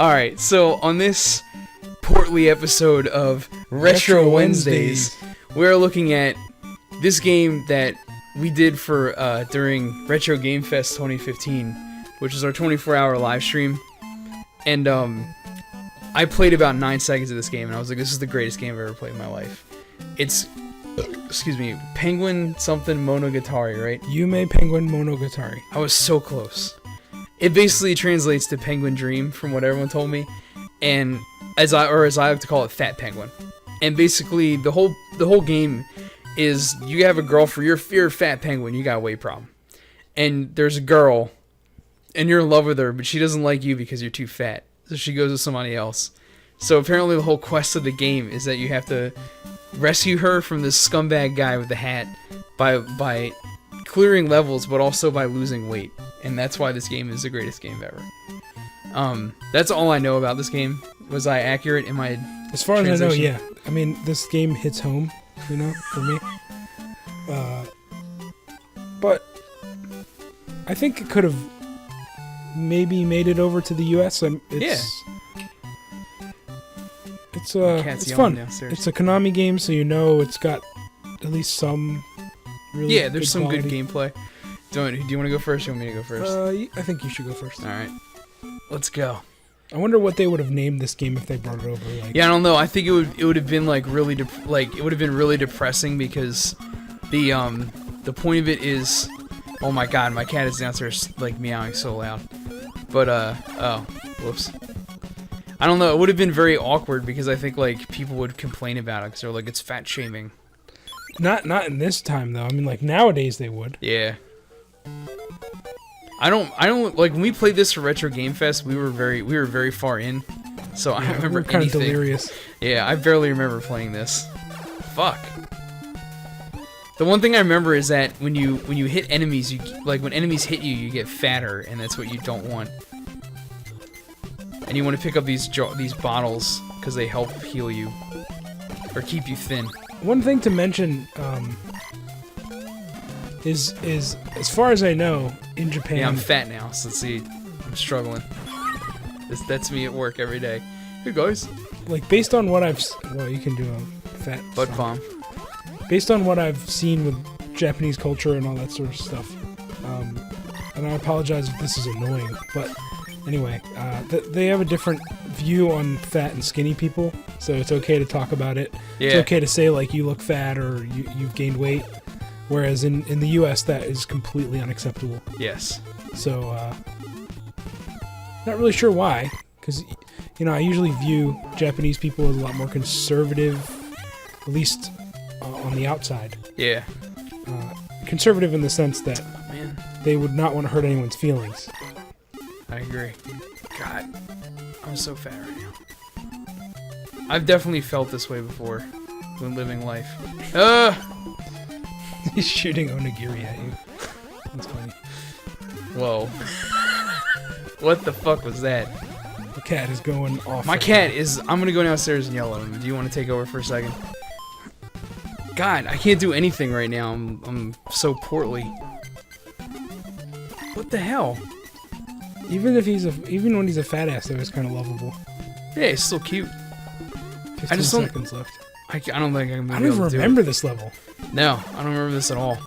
Alright, so on this portly episode of Retro Wednesdays, we're looking at this game that we did for during Retro Game Fest 2015, which is our 24-hour live stream. And I played about 9 seconds of this game, and I was like, this is the greatest game I've ever played in my life. It's, excuse me, Penguin something Monogatari, right? Yume Penguin Monogatari. I was so close. It basically translates to Penguin Dream, from what everyone told me, and as I like to call it, Fat Penguin. And basically, the whole game is you have a girl for you're a fat penguin, you got a weight problem, and there's a girl, and you're in love with her, but she doesn't like you because you're too fat, so she goes with somebody else. So apparently, the whole quest of the game is that you have to rescue her from this scumbag guy with the hat by clearing levels, but also by losing weight. And that's why this game is the greatest game ever. That's all I know about this game. Was I accurate in my As far as I know, translation? yeah. I mean, this game hits home, you know, for me. But I think it could have maybe made it over to the US. It's fun. Downstairs. It's a Konami game, so you know it's got at least some really There's some quality. good gameplay. Do you want to go first or you want me to go first? I think you should go first. Alright. Let's go. I wonder what they would have named this game if they brought it over. Like, Yeah, I don't know. I think it would have been like really it would have been really depressing because the point of it is, oh my god, my cat is downstairs like meowing so loud. But oh, whoops. I don't know. It would have been very awkward because I think like people would complain about it because they're like it's fat shaming. Not in this time though. I mean, like nowadays they would. Yeah. I don't like when we played this for Retro Game Fest. We were very far in, so I don't remember kind anything. of delirious. Yeah, I barely remember playing this. Fuck. The one thing I remember is that when you hit enemies, when enemies hit you, you get fatter, and that's what you don't want. And you want to pick up these bottles because they help heal you or keep you thin. One thing to mention is as far as I know, in Japan. Yeah, I'm fat now, so let's see. I'm struggling. That's me at work every day. Hey guys. Like based on what you can do a fat Butt stomp. bomb. Based on what I've seen with Japanese culture and all that sort of stuff, and I apologize if this is annoying, but anyway, they have a different view on fat and skinny people, so it's okay to talk about it. Yeah. It's okay to say like you look fat or you've gained weight, whereas in the US that is completely unacceptable. Yes. So, not really sure why, because, you know, I usually view Japanese people as a lot more conservative, at least on the outside. Yeah. Conservative in the sense that Man, they would not want to hurt anyone's feelings. I agree. God, I'm so fat right now. I've definitely felt this way before when living life. He's shooting onigiri at you. That's funny. Whoa. What the fuck was that? The cat is going off. My cat is... I'm gonna go downstairs and yell at him. Do you want to take over for a second? God, I can't do anything right now. I'm so portly. What the hell? Even when he's a fat ass, though, he's kind of lovable. Yeah, he's still cute. 15 just don't- seconds left. I don't think I'm gonna I be don't able even to remember this level. do it. No, I don't remember this at all.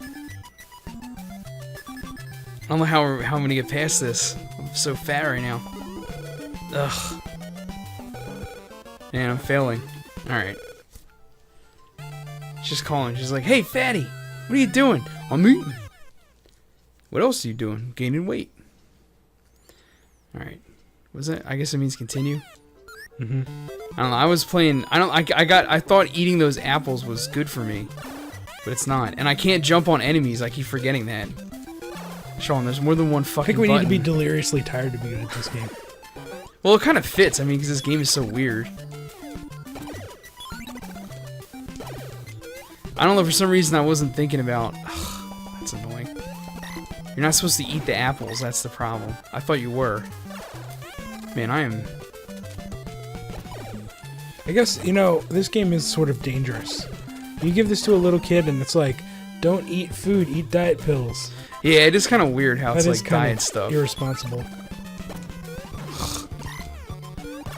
I don't know how I'm gonna get past this. I'm so fat right now. Ugh. Man, I'm failing. Alright. She's calling. She's like, hey, fatty! What are you doing? I'm eating. What else are you doing? Gaining weight. Alright. Was it? I guess it means continue. Mm-hmm. I don't know. I was playing... I thought eating those apples was good for me. But it's not. And I can't jump on enemies. I keep forgetting that. Sean, there's more than one I fucking think we need to button. be deliriously tired to be good at this game. Well, it kind of fits. I mean, because this game is so weird. I don't know. For some reason, I wasn't thinking about... Ugh, that's annoying. You're not supposed to eat the apples. That's the problem. I thought you were. Man, I am... I guess, you know, this game is sort of dangerous. You give this to a little kid and it's like, don't eat food, eat diet pills. Yeah, it is kind of weird how it's That is like kind diet of stuff. irresponsible.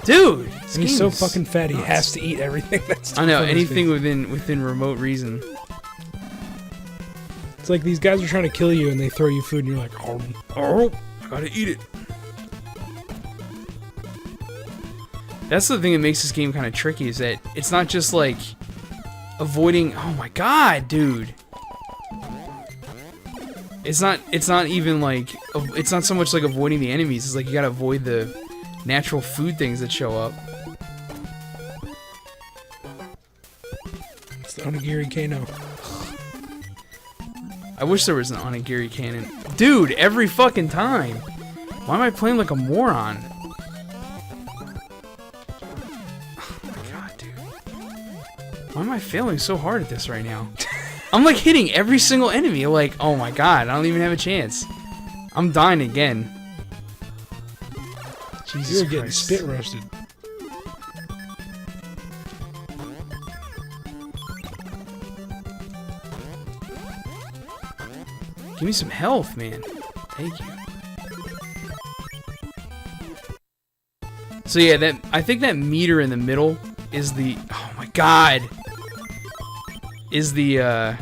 Dude, And he's so fucking fat, he has to eat everything that's. I know, anything within remote reason. It's like these guys are trying to kill you, and they throw you food, and you're like, oh, I gotta eat it. That's the thing that makes this game kind of tricky, is that it's not just like avoiding. Oh my god, dude! It's not even like it's not so much like avoiding the enemies. It's like you gotta avoid the natural food things that show up. It's the Onigiri Kano. I wish there was an Onigiri cannon. Dude, every fucking time. Why am I playing like a moron? Oh my god, dude. Why am I failing so hard at this right now? I'm like hitting every single enemy. Like, oh my god, I don't even have a chance. I'm dying again. Jesus You're getting Christ. spit roasted. Give me some health, man. Thank you. So yeah, I think that meter in the middle is the, oh my god, is the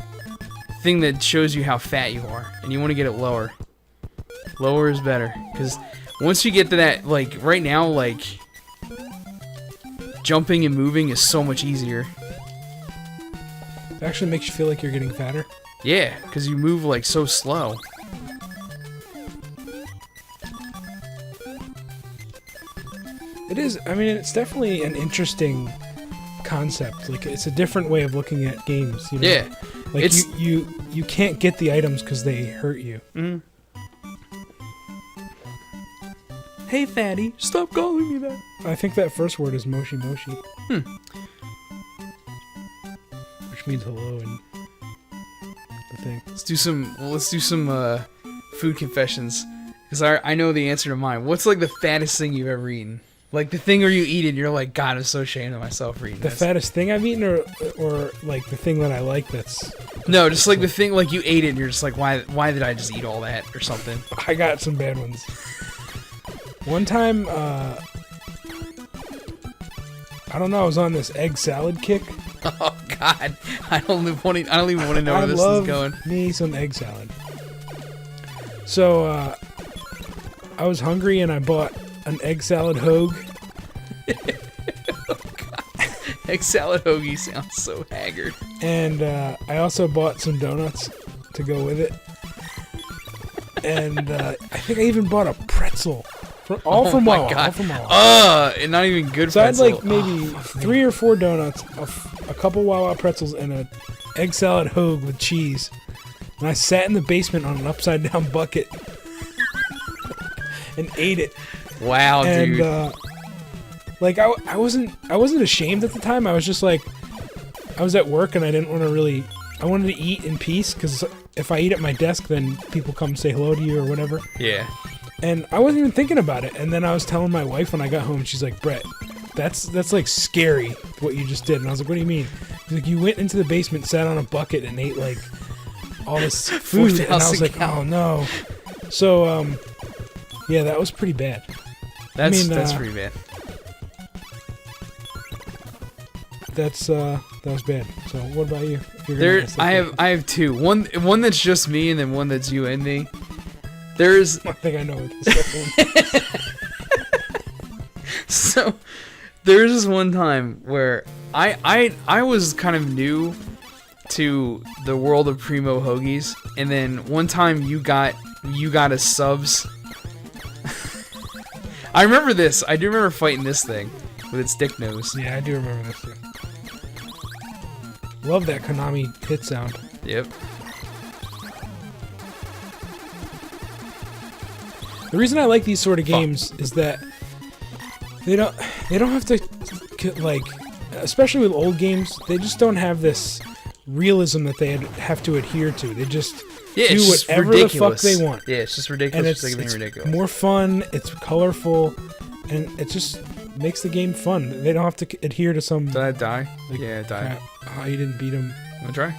thing that shows you how fat you are, and you want to get it lower. Lower is better, because once you get to that, like right now, like jumping and moving is so much easier. It actually makes you feel like you're getting fatter. Yeah, because you move like so slow. It is. I mean, it's definitely an interesting concept. Like, it's a different way of looking at games. You know? Yeah, Like it's you can't get the items because they hurt you. Mm. Hey, fatty, stop calling me that. I think that first word is moshi moshi. Which means hello in the thing. Let's do some food confessions, because I know the answer to mine. What's like the fattest thing you've ever eaten? Like the thing where you eat it and you're like, God, I'm so ashamed of myself for eating The this. fattest thing I've eaten, or like the thing that I like that's... No, just like the thing, like you ate it and you're just like, why did I just eat all that or something? I got some bad ones. One time, I don't know, I was on this egg salad kick. Oh God, I don't even want to know where this is going. Me some egg salad. So, I was hungry and I bought an egg salad hoagie. Oh God, egg salad hoagie sounds so haggard. And I also bought some donuts to go with it. And I think I even bought a pretzel. All from Wawa. All from Wawa. And not even good So pretzel. I had like maybe 3 or 4 donuts, a couple Wawa pretzels, and an egg salad hoagie with cheese. And I sat in the basement on an upside down bucket and ate it. Wow, And dude. like I wasn't ashamed at the time. I was just like, I was at work and I didn't want to really. I wanted to eat in peace because if I eat at my desk, then people come say hello to you or whatever. Yeah. And I wasn't even thinking about it. And then I was telling my wife when I got home, she's like, Brett, that's like scary what you just did. And I was like, what do you mean? She's like, you went into the basement, sat on a bucket, and ate like all this food. And I was like, oh no. So yeah, that was pretty bad. That's pretty bad. That was bad. So what about you? If you're gonna ask that question. I have two. One that's just me, and then one that's you and me. There's I think I know what this is. So there's this one time where I was kind of new to the world of Primo Hoagies, and then one time you got a subs. I remember this. I do remember fighting this thing with its dick nose. Yeah, I do remember this too. Love that Konami hit sound. Yep. The reason I like these sort of games is that they don't have to, like, especially with old games, they just don't have this realism that they have to adhere to. They just do it's just whatever ridiculous. the fuck they want. Yeah, it's just ridiculous. And for the sake of being ridiculous. more fun, it's colorful, and it just makes the game fun. They don't have to adhere to some... Did I die? like, Yeah, I died. crap. Oh, you didn't beat him Wanna try?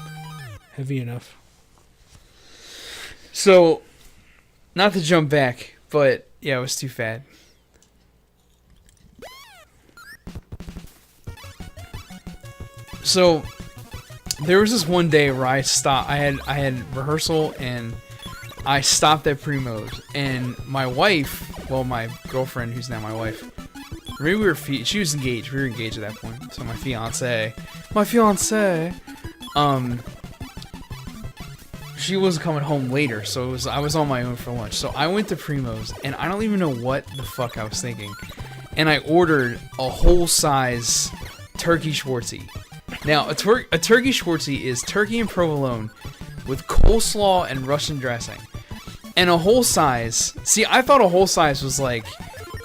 heavy enough. So, not to jump back, but yeah, I was too fat. So there was this one day where I stopped. I had rehearsal and I stopped at Primo's, and my wife, well, my girlfriend, who's now my wife, maybe she was engaged. We were engaged at that point. So my fiance, she was coming home later, so I was on my own for lunch. So I went to Primo's, and I don't even know what the fuck I was thinking, and I ordered a whole size turkey Schwartzy. Now, a turkey Schwartzy is turkey and provolone with coleslaw and Russian dressing. And a whole size. See, I thought a whole size was like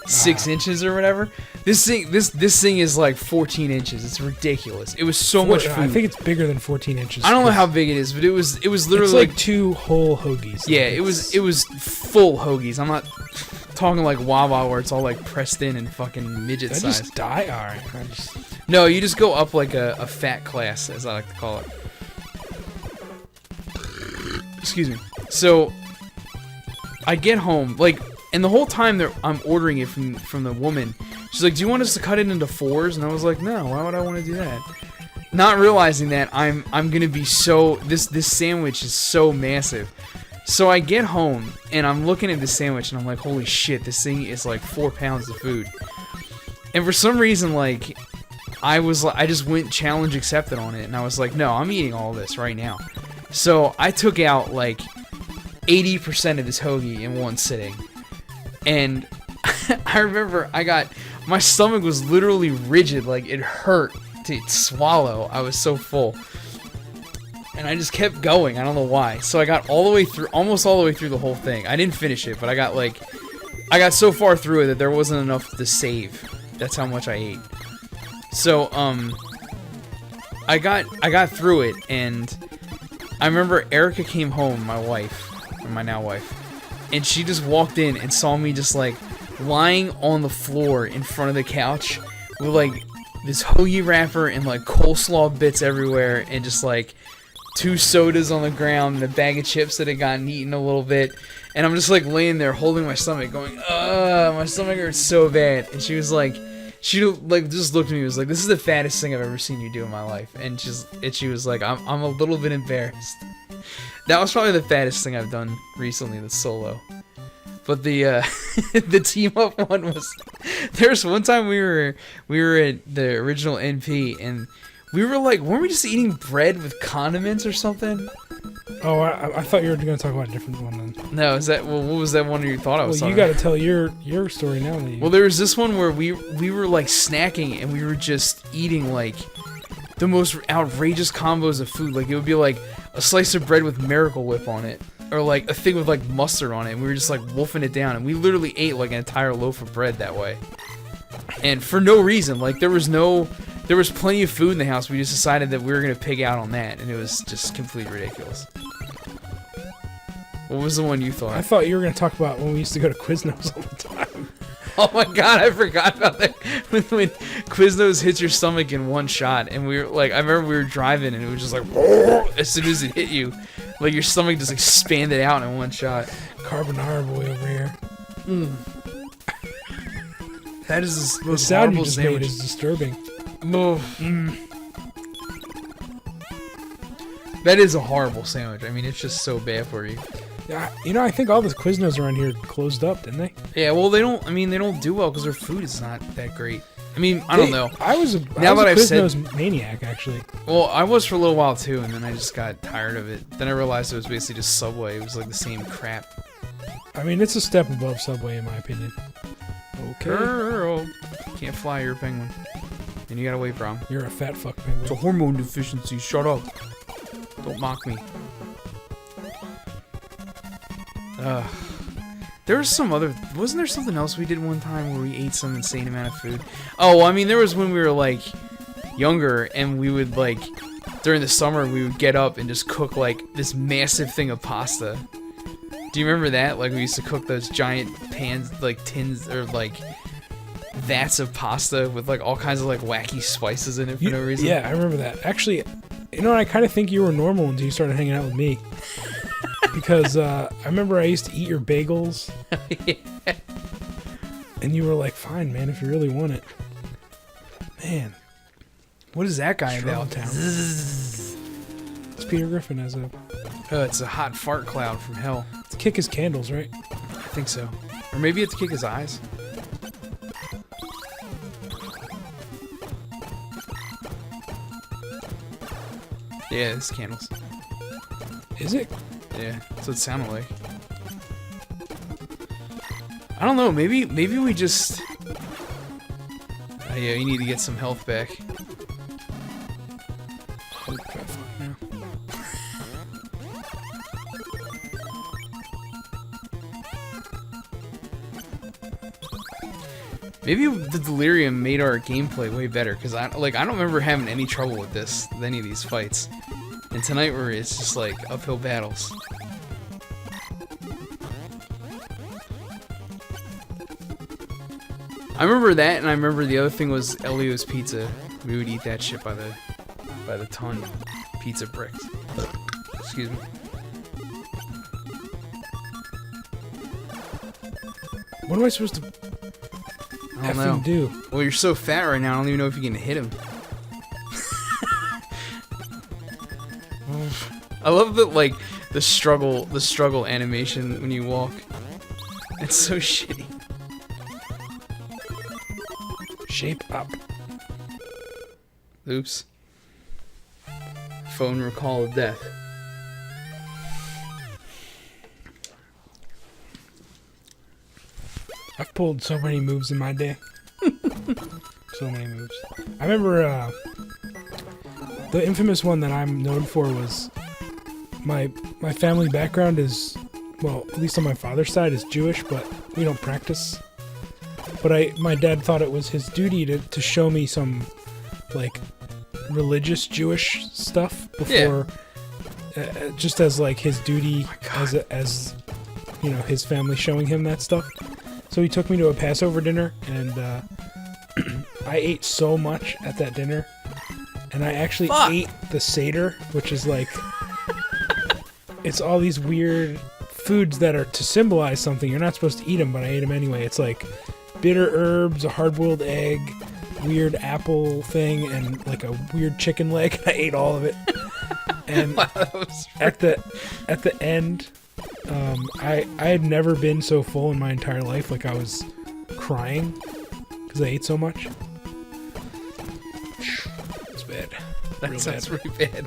6 inches or whatever. This thing is like 14 inches. It's ridiculous. It was so much food. I think it's bigger than 14 inches. I don't know how big it is, but it was literally it's like 2 whole hoagies. Yeah, it was full hoagies. I'm not talking like Wawa where it's all like pressed in and fucking midget size. Just die. All right. No, you just go up like a fat class, as I like to call it. Excuse me. So I get home, like, and the whole time I'm ordering it from the woman, she's like, "Do you want us to cut it into 4s?" And I was like, "No, why would I want to do that?" Not realizing that I'm gonna be so this sandwich is so massive. So I get home and I'm looking at this sandwich and I'm like, "Holy shit, this thing is like 4 pounds of food." And for some reason, like, I just went challenge accepted on it, and I was like, "No, I'm eating all this right now." So I took out like 80% of this hoagie in one sitting. And I remember my stomach was literally rigid, like it hurt to swallow. I was so full. And I just kept going, I don't know why. So I got almost all the way through the whole thing. I didn't finish it, but I got so far through it that there wasn't enough to save. That's how much I ate. So, I got through it, and I remember Erica came home, my wife, or my now wife, and she just walked in and saw me just like lying on the floor in front of the couch with like this hoagie wrapper and like coleslaw bits everywhere and just like 2 sodas on the ground and a bag of chips that had gotten eaten a little bit. And I'm just like laying there holding my stomach going, my stomach hurts so bad. And she was like, she like just looked at me and was like, "This is the fattest thing I've ever seen you do in my life." And she was like, I'm a little bit embarrassed. That was probably the fattest thing I've done recently that's solo. But the the team up one was, there's one time we were at the original NP and we were like, weren't we just eating bread with condiments or something? Oh, I thought you were going to talk about a different one then. No, what was that one you thought I was talking about? Well, you got to tell your story now. Well, there was this one where we were like snacking and we were just eating like the most outrageous combos of food. Like it would be like a slice of bread with Miracle Whip on it, or like a thing with like mustard on it. And we were just like wolfing it down, and we literally ate like an entire loaf of bread that way. And for no reason, like there was plenty of food in the house. We just decided that we were gonna pig out on that, and it was just completely ridiculous. What was the one you thought? I thought you were going to talk about when we used to go to Quiznos all the time. Oh my god, I forgot about that. When Quiznos hits your stomach in one shot, and we were like, I remember we were driving, and it was just like, as soon as it hit you, like your stomach just expanded out in one shot. Carbonara boy over here. That is the The most sound you horrible just sandwich. made is disturbing. That is a horrible sandwich. I mean, it's just so bad for you. Yeah, you know, I think all the Quiznos around here closed up, didn't they? Yeah, well, they don't do well because their food is not that great. I mean, I don't know. I was a Quiznos maniac, actually. Well, I was for a little while too, and then I just got tired of it. Then I realized it was basically just Subway. It was like the same crap. I mean, it's a step above Subway, in my opinion. Okay. Girl. Can't fly, you're a penguin. And you got a weight problem. You're a fat fuck penguin. It's a hormone deficiency. Shut up. Don't mock me. There was wasn't there something else we did one time where we ate some insane amount of food? Oh, I mean, there was when we were like younger and we would like, during the summer, we would get up and just cook like this massive thing of pasta. Do you remember that? Like we used to cook those giant pans, like tins or like vats of pasta with like all kinds of like wacky spices in it for no reason. Yeah, I remember that. Actually, you know, I kind of think you were normal until you started hanging out with me. Because I remember I used to eat your bagels. Yeah. And you were like, fine, man, if you really want it. Man. What is that guy Strong about? town. It's Peter Griffin as a... It's a hot fart cloud from hell. Let's kick his candles, right? I think so. Or maybe it's to kick his eyes. Yeah, it's candles. Is it? Yeah, that's what it sounded like. I don't know, maybe we just... yeah, you need to get some health back. Oh, crap, fuck now. Maybe the delirium made our gameplay way better, because I don't remember having any trouble with any of these fights. And tonight it's just like uphill battles. I remember that, and I remember the other thing was Elio's Pizza. We would eat that shit by the ton. Pizza bricks. Excuse me. What am I supposed to I don't know. effing do? Well, you're so fat right now, I don't even know if you can hit him. I love that, like, the struggle animation when you walk. It's so shitty. Shape up. Oops. Phone recall of death. I've pulled so many moves in my day. So many moves. I remember the infamous one that I'm known for was my family background is, well, at least on my father's side, is Jewish, but we don't practice. But my dad thought it was his duty to show me some, like, religious Jewish stuff before, just as like his duty as you know, his family showing him that stuff. So he took me to a Passover dinner, and I ate so much at that dinner, and I actually ate the Seder, which is like, it's all these weird foods that are to symbolize something. You're not supposed to eat them, but I ate them anyway. It's like bitter herbs, a hard-boiled egg, weird apple thing, and like a weird chicken leg. I ate all of it. And Wow, that was at the end, I had never been so full in my entire life. Like, I was crying because I ate so much. It's bad. that Real sounds bad. really bad.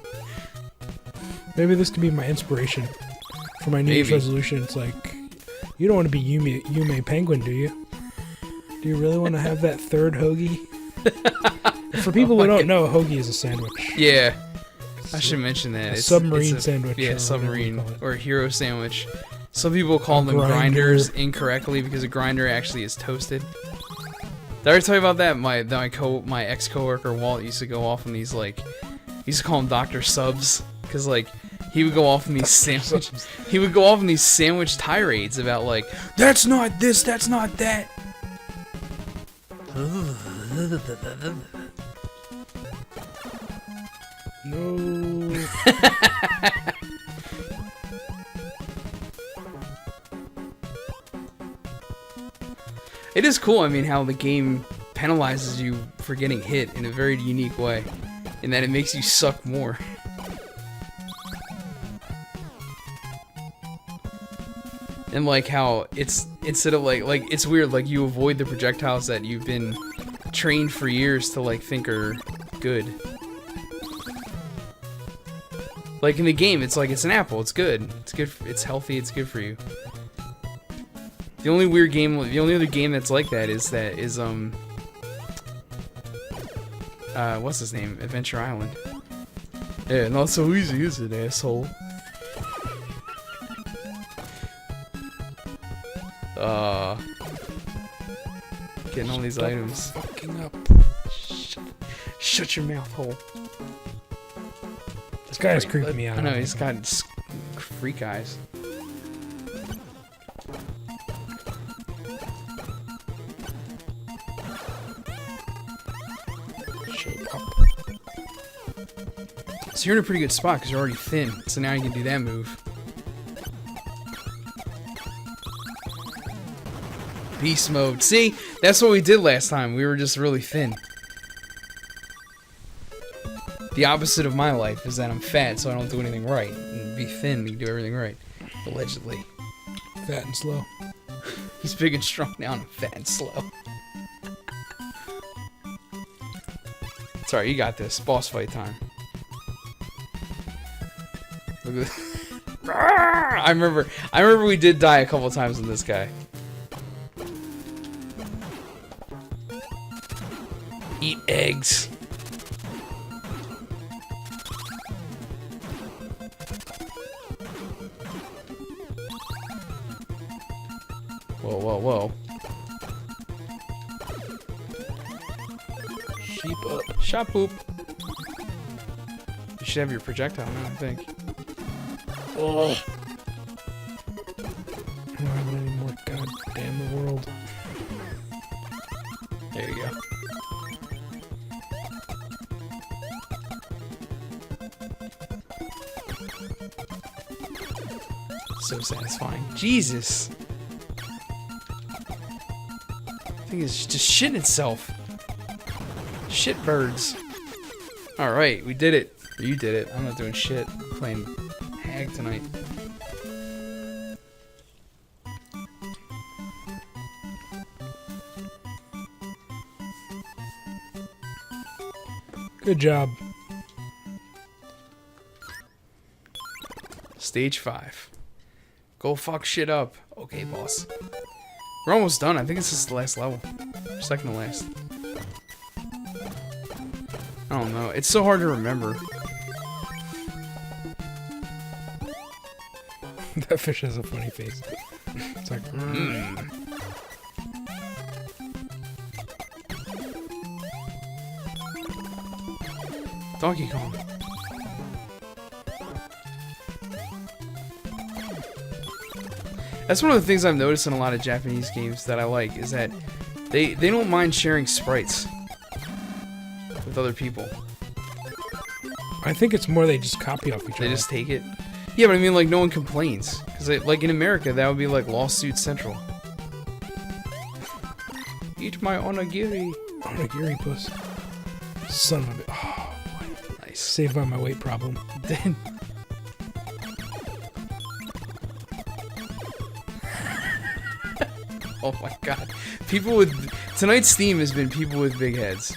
Maybe this could be my inspiration for my New Year's Maybe. resolution. It's like, you don't want to be Yume Penguin, do you? Do you really want to have that third hoagie? For people who don't know, a hoagie is a sandwich. Yeah, I should mention that. A submarine sandwich. Yeah, or submarine whatever you call or a hero sandwich. Some people call A them grinder. grinders incorrectly because a grinder actually is toasted. Did I ever tell you about that? My ex coworker Walt used to go off on these, like, he used to call them Dr. Subs, because like he would go off on these sandwich tirades about, like, that's not this, that's not that. No. It is cool, I mean, how the game penalizes you for getting hit in a very unique way, in that it makes you suck more. And like how it's, instead of like it's weird, like you avoid the projectiles that you've been trained for years to like think are good. Like in the game, it's like, it's an apple, it's good, it's healthy, it's good for you. The only other game that's like that is what's his name? Adventure Island. Yeah, not so easy, is it, asshole? Getting all these items. Fucking up. Shut your mouth hole. This guy is creeping me out. I know, he's got freak eyes. Shape up. So you're in a pretty good spot because you're already thin. So now you can do that move. Beast mode. See? That's what we did last time. We were just really thin. The opposite of my life is that I'm fat, so I don't do anything right. And be thin, you do everything right. Allegedly. Fat and slow. He's big and strong now, and I'm fat and slow. Sorry, you got this. Boss fight time. Look at this. I remember we did die a couple times with this guy. Eat eggs. Whoa, whoa, whoa. Sheep up. Shot poop. You should have your projectile now, I think. Oh. I don't have it anymore. God damn the world. There you go. So satisfying. Jesus. I think it's just shitting itself. Shit birds. Alright, we did it. Or you did it. I'm not doing shit. I'm playing Hag tonight. Good job. Stage 5. Go fuck shit up. Okay, boss. We're almost done. I think this is the last level. Second to last. I don't know. It's so hard to remember. That fish has a funny face. It's like, Donkey Kong. That's one of the things I've noticed in a lot of Japanese games that I like, is that they don't mind sharing sprites with other people. I think it's more they just copy off each other. They just take it. Yeah, but I mean, like, no one complains. Because, like, in America, that would be, like, lawsuit central. Eat my onigiri. Onigiri puss. Son of a bitch. Oh, boy. Nice. Saved by my weight problem. Then... Oh my god. People with... Tonight's theme has been people with big heads.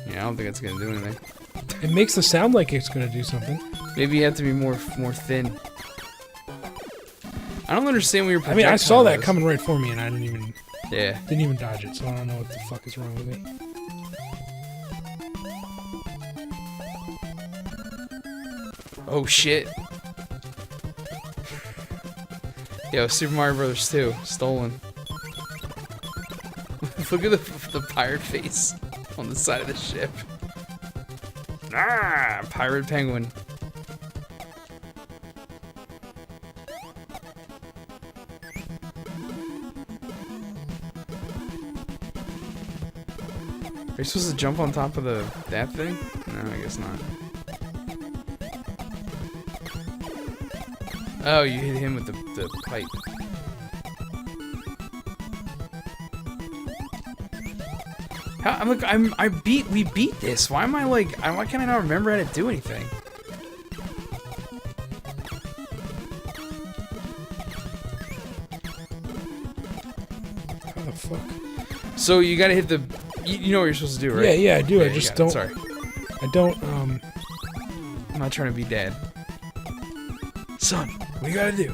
Yeah, I don't think it's gonna do anything. It makes it sound like it's gonna do something. Maybe you have to be more thin. I don't understand what your I mean, I saw that is. coming right for me, and I didn't Yeah. even dodge it. So I don't know what the fuck is wrong with me. Oh shit. Yo, Super Mario Brothers 2, stolen. Look at the pirate face on the side of the ship. Ah, pirate penguin. Are you supposed to jump on top of that thing? No, I guess not. Oh, you hit him with the pipe. How, we beat this. Why am I like, why can't I not remember how to do anything? How the fuck? So you gotta hit the, you know what you're supposed to do, right? Yeah, I do. Yeah, I just don't. Sorry. I don't. I'm not trying to be dad. Son, what do you gotta do?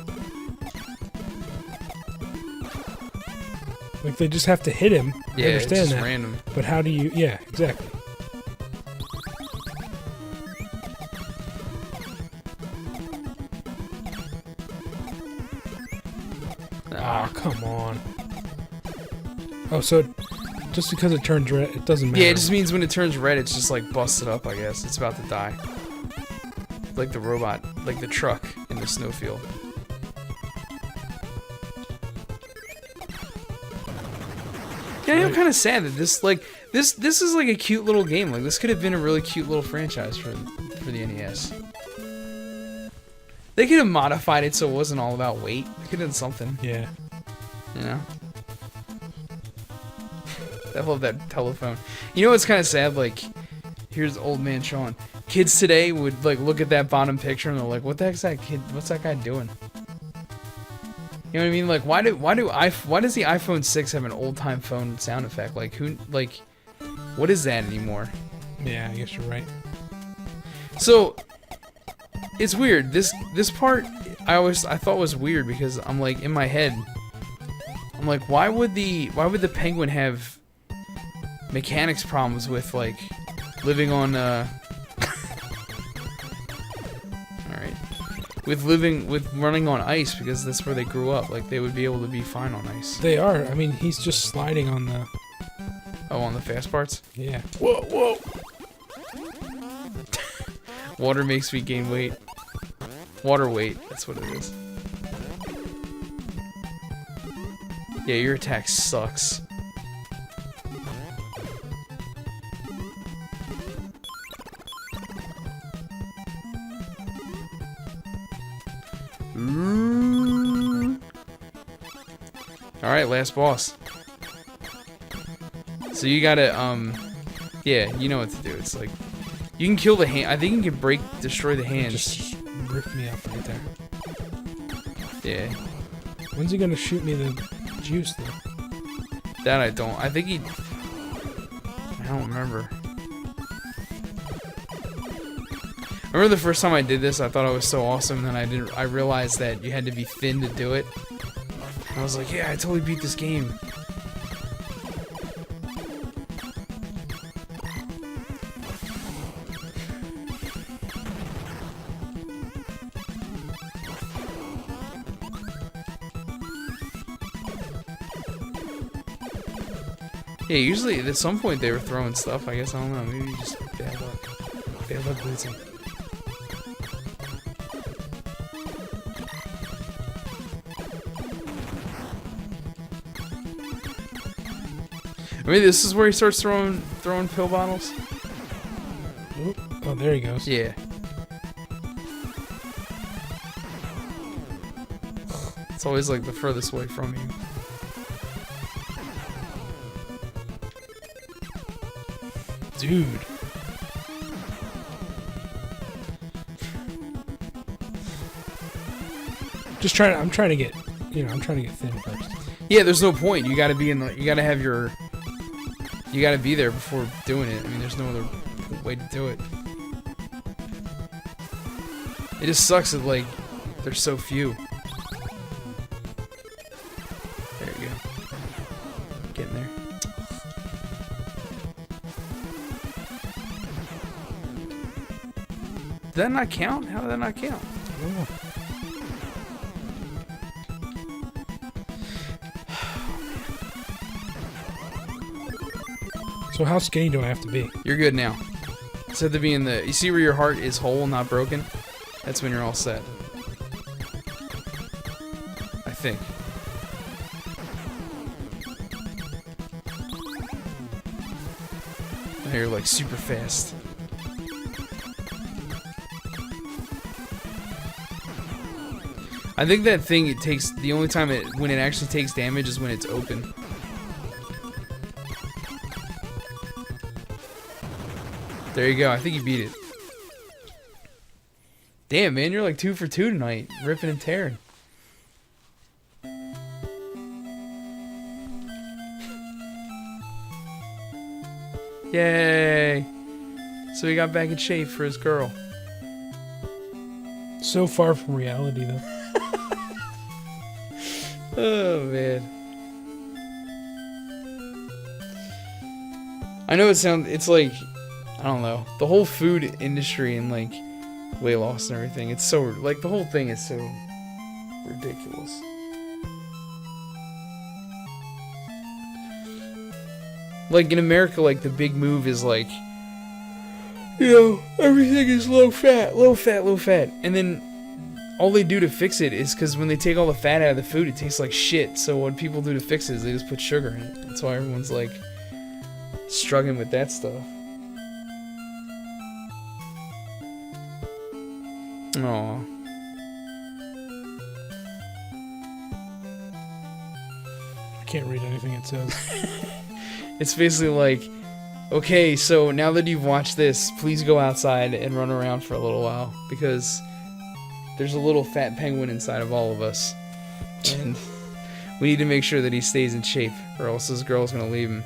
Like, they just have to hit him. Yeah, I understand it's just that. random. But how do you... Yeah, exactly. Ah, come on. Oh, so just because it turns red, it doesn't matter. Yeah, it just means when it turns red, it's just like busted up, I guess. It's about to die. Like the robot, like the truck in the snowfield. Yeah, I'm kind of sad that this is like a cute little game. Like, this could have been a really cute little franchise for the NES. They could have modified it so it wasn't all about weight. They could have done something. Yeah. You know? I love that telephone. You know what's kind of sad? Like, here's old man Sean. Kids today would like look at that bottom picture and they're like, "What the heck's that kid? What's that guy doing?" You know what I mean? Like, why does the iPhone 6 have an old time phone sound effect? Like, what is that anymore? Yeah, I guess you're right. So, it's weird. This part I thought was weird because I'm like in my head. I'm like, why would the penguin have mechanics problems with like living on with running on ice because that's where they grew up. Like they would be able to be fine on ice. They are. I mean, he's just sliding on the. Oh, on the fast parts? Yeah. Whoa. Water makes me gain weight. Water weight, that's what it is. Yeah, your attack sucks. Alright, last boss. So you gotta, yeah, you know what to do. It's like, you can kill the hand. I think you can destroy the hands. Just rip me up right there. Yeah. When's he gonna shoot me the juice, though? That I don't. I think I don't remember. I remember the first time I did this, I thought it was so awesome, and then I realized that you had to be thin to do it. I was like, yeah, I totally beat this game. Yeah, usually at some point they were throwing stuff. I guess I don't know. Maybe just bad luck. Bad luck blitzing. I mean, this is where he starts throwing pill bottles. Oop. Oh, there he goes. Yeah. It's always like the furthest way from you. Dude. I'm trying to get thin first. Yeah, there's no point. You gotta be you gotta be there before doing it. I mean, there's no other way to do it. It just sucks that, like, there's so few. There you go. Getting there. Did that not count? How did that not count? I don't know. So how skinny do I have to be? You're good now. It's at to be in the... You see where your heart is whole, not broken? That's when you're all set. I think. Now you're like super fast. I think that thing, it takes... The only time when it actually takes damage is when it's open. There you go. I think you beat it. Damn, man, you're like 2 for 2 tonight. Ripping and tearing. Yay. So he got back in shape for his girl. So far from reality, though. Oh, man. I know it's like... I don't know. The whole food industry and, like, weight loss and everything, it's so, like, the whole thing is so ridiculous. Like, in America, like, the big move is, like, you know, everything is low fat, low fat, low fat. And then all they do to fix it is because when they take all the fat out of the food, it tastes like shit. So what people do to fix it is they just put sugar in it. That's why everyone's, like, struggling with that stuff. Aww. I can't read anything it says. It's basically like, okay, so now that you've watched this, please go outside and run around for a little while, because there's a little fat penguin inside of all of us, and we need to make sure that he stays in shape, or else this girl's gonna leave him.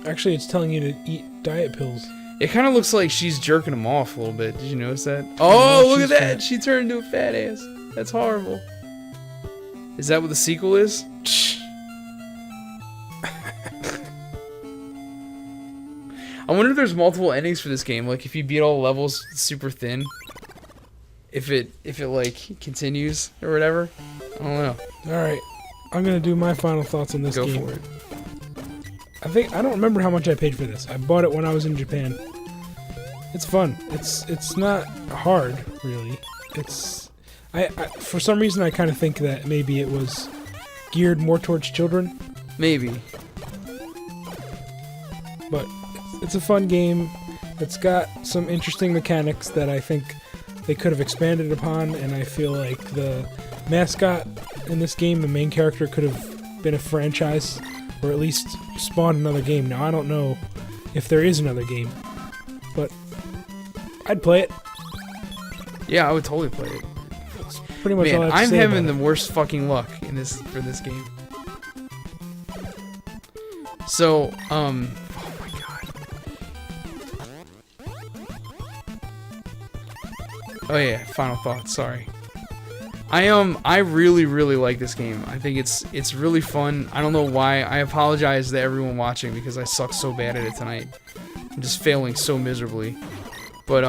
Actually, it's telling you to eat diet pills. It kind of looks like she's jerking him off a little bit. Did you notice that? Oh, look at that! fat. She turned into a fat ass. That's horrible. Is that what the sequel is? I wonder if there's multiple endings for this game. Like, if you beat all the levels super thin, if it like continues or whatever. I don't know. All right, I'm gonna do my final thoughts on this Go game. for it. I don't remember how much I paid for this. I bought it when I was in Japan. It's fun. It's not hard, really. I for some reason I kind of think that maybe it was geared more towards children, Maybe. but it's a fun game. It's got some interesting mechanics that I think they could have expanded upon, and I feel like the mascot in this game, the main character, could have been a franchise, or at least spawned another game. Now, I don't know if there is another game, but I'd play it. Yeah, I would totally play it. That's pretty much all I Man, have to I'm say having about the worst fucking luck in this for this game. So, oh my god. Oh yeah, final thoughts. Sorry. I really like this game. I think it's really fun. I don't know why. I apologize to everyone watching because I suck so bad at it tonight. I'm just failing so miserably. But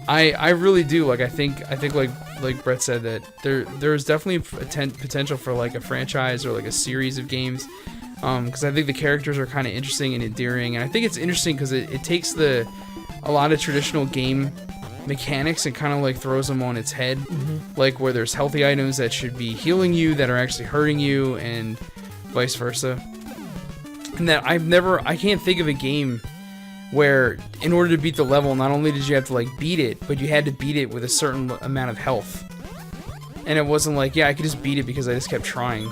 I really do. Like, I think like Brett said, that there's definitely potential for like a franchise or like a series of games. Because I think the characters are kind of interesting and endearing, and I think it's interesting because it takes a lot of traditional game mechanics and kind of like throws them on its head. Like, where there's healthy items that should be healing you that are actually hurting you, and vice versa. And that I can't think of a game where in order to beat the level, not only did you have to like beat it, but you had to beat it with a certain amount of health. And it wasn't like, yeah, I could just beat it because I just kept trying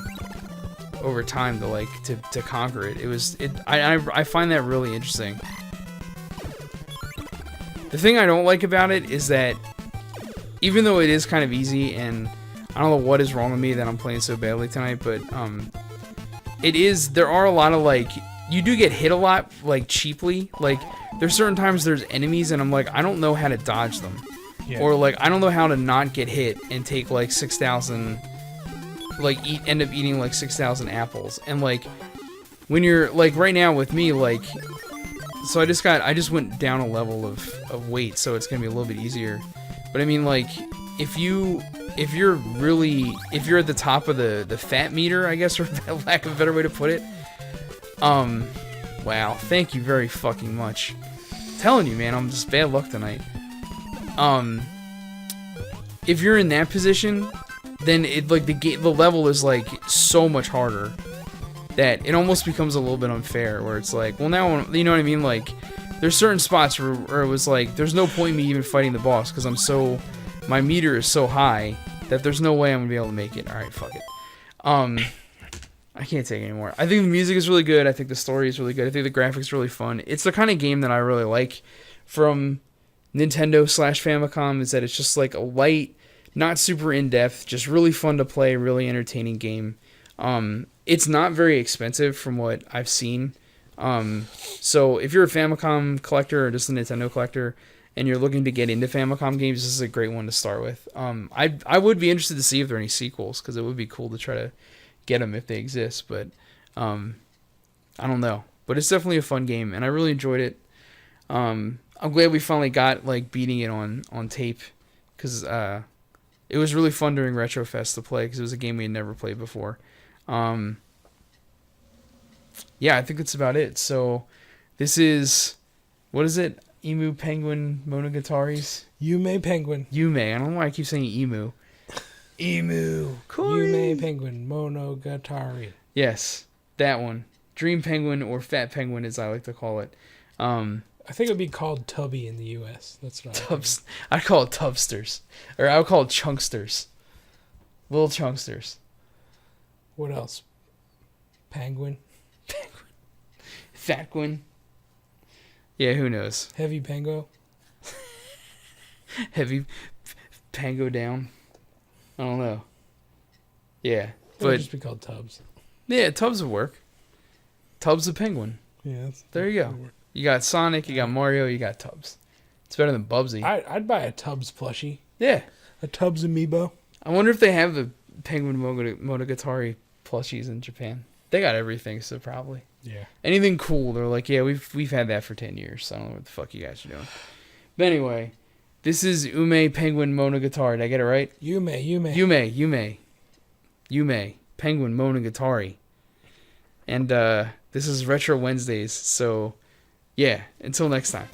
over time to like to conquer it. I find that really interesting. The thing I don't like about it is that even though it is kind of easy, and I don't know what is wrong with me that I'm playing so badly tonight, but there are a lot of like, you do get hit a lot like cheaply. Like, there's certain times there's enemies and I'm like, I don't know how to dodge them. Yeah. Or like, I don't know how to not get hit and take like 6,000, like end up eating like 6,000 apples. And like, when you're like right now with me, like, so I just went down a level of weight, so it's gonna be a little bit easier. But I mean, like, if you're at the top of the fat meter, I guess, or lack of a better way to put it. Wow, thank you very fucking much. I'm telling you, man, I'm just bad luck tonight. If you're in that position, then it like the level is like so much harder that it almost becomes a little bit unfair, where it's like, well, now, you know what I mean? Like, there's certain spots where it was like, there's no point in me even fighting the boss, because my meter is so high that there's no way I'm gonna be able to make it. Alright, fuck it. I can't take it anymore. I think the music is really good. I think the story is really good. I think the graphics are really fun. It's the kind of game that I really like from Nintendo/Famicom, is that it's just like a light, not super in-depth, just really fun to play, really entertaining game. It's not very expensive from what I've seen. So if you're a Famicom collector or just a Nintendo collector and you're looking to get into Famicom games, this is a great one to start with. I would be interested to see if there are any sequels, because it would be cool to try to get them if they exist, but I don't know. But it's definitely a fun game, and I really enjoyed it. I'm glad we finally got like beating it on tape, because it was really fun during Retrofest to play, because it was a game we had never played before. Yeah, I think that's about it. So this is, what is it? Yume Penguin Monogataris? Yume Penguin. Yume. I don't know why I keep saying emu. Emu. Corey. Yume Penguin Monogatari. Yes, that one. Dream Penguin, or Fat Penguin as I like to call it. I think it would be called Tubby in the U.S. That's what I'd call it Tubsters. Or I would call it Chunksters. Little Chunksters. What else? Penguin. Fatquin. Yeah, who knows? Heavy Pango. Heavy Pango down. I don't know. Yeah, It would but just be called Tubbs. yeah, Tubbs would work. Tubbs the Penguin. Yeah. There you go. You got Sonic, you got Mario, you got Tubbs. It's better than Bubsy. I'd buy a Tubbs plushie. Yeah. A Tubbs amiibo. I wonder if they have the Penguin Monogatari plushies in Japan. They got everything, so probably. Yeah. Anything cool, they're like, yeah, we've had that for 10 years, so I don't know what the fuck you guys are doing. But anyway, this is Yume Penguin Monogatari. Did I get it right? Yume. Yume Penguin Monogatari. And this is Retro Wednesdays, so yeah, until next time.